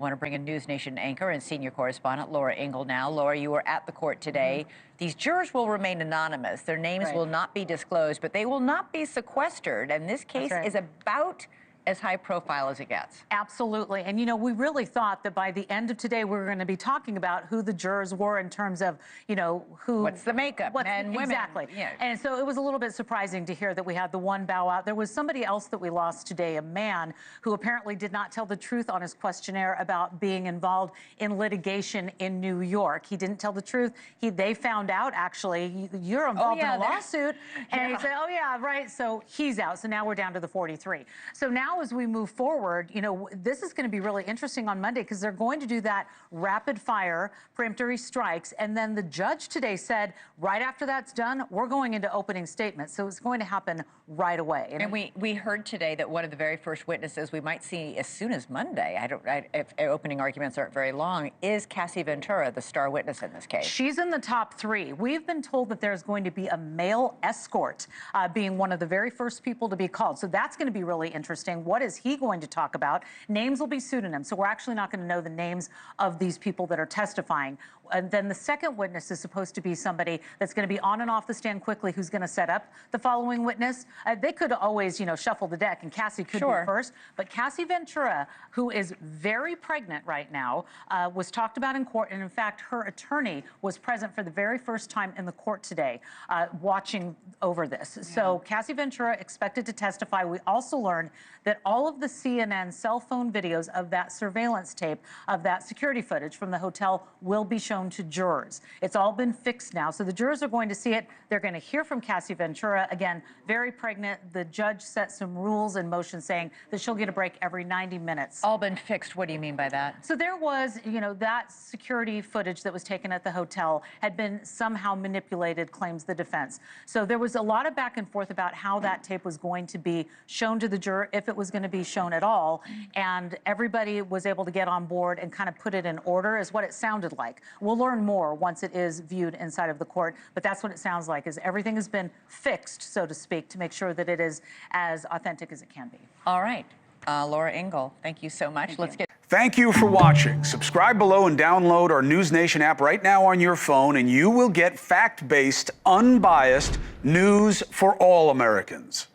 I want to bring in NewsNation anchor and senior correspondent Laura Ingle now. Laura, you were at the court today. These jurors will remain anonymous. Their names will not be disclosed, but they will not be sequestered. And this case is about as high profile as it gets. Absolutely. And, you know, we really thought that by the end of today, we were going to be talking about who the jurors were in terms of, you know, who... What's the makeup, men, women. Exactly. Yeah. And so it was a little bit surprising to hear that we had the one bow out. There was somebody else that we lost today, a man who apparently did not tell the truth on his questionnaire about being involved in litigation in New York. He didn't tell the truth. They found out, actually, you're involved in a lawsuit. And he said, oh, yeah, right. So he's out. So now we're down to the 43. So now as we move forward, you know, this is going to be really interesting on Monday because they're going to do that rapid fire preemptory strikes. And then the judge today said, right after that's done, we're going into opening statements. So it's going to happen right away. And we heard today that one of the very first witnesses we might see as soon as Monday, if opening arguments aren't very long, is Cassie Ventura, the star witness in this case. She's in the top three. We've been told that there's going to be a male escort being one of the very first people to be called. So that's going to be really interesting. What is he going to talk about? Names will be pseudonyms, so we're actually not going to know the names of these people that are testifying. And then the second witness is supposed to be somebody that's going to be on and off the stand quickly, who's going to set up the following witness. They could always, you know, shuffle the deck, and Cassie could be first. But Cassie Ventura, who is very pregnant right now, was talked about in court. And in fact, her attorney was present for the very first time in the court today, watching over this. Yeah. So Cassie Ventura expected to testify. We also learned that all of the CNN cell phone videos of that surveillance tape, of that security footage from the hotel, will be shown to jurors. It's all been fixed now. So the jurors are going to see it. They're going to hear from Cassie Ventura. Again, very pregnant. The judge set some rules in motion saying that she'll get a break every 90 minutes. All been fixed. What do you mean by that? So there was, you know, that security footage that was taken at the hotel had been somehow manipulated, claims the defense. So there was a lot of back and forth about how that tape was going to be shown to the juror, if it was going to be shown at all. And everybody was able to get on board and kind of put it in order, is what it sounded like. We'll learn more once it is viewed inside of the court, but that's what it sounds like, is everything has been fixed, so to speak, to make sure that it is as authentic as it can be. All right. Laura Ingle, thank you so much. Thank you for watching. Subscribe below and download our NewsNation app right now on your phone, and you will get fact-based, unbiased news for all Americans.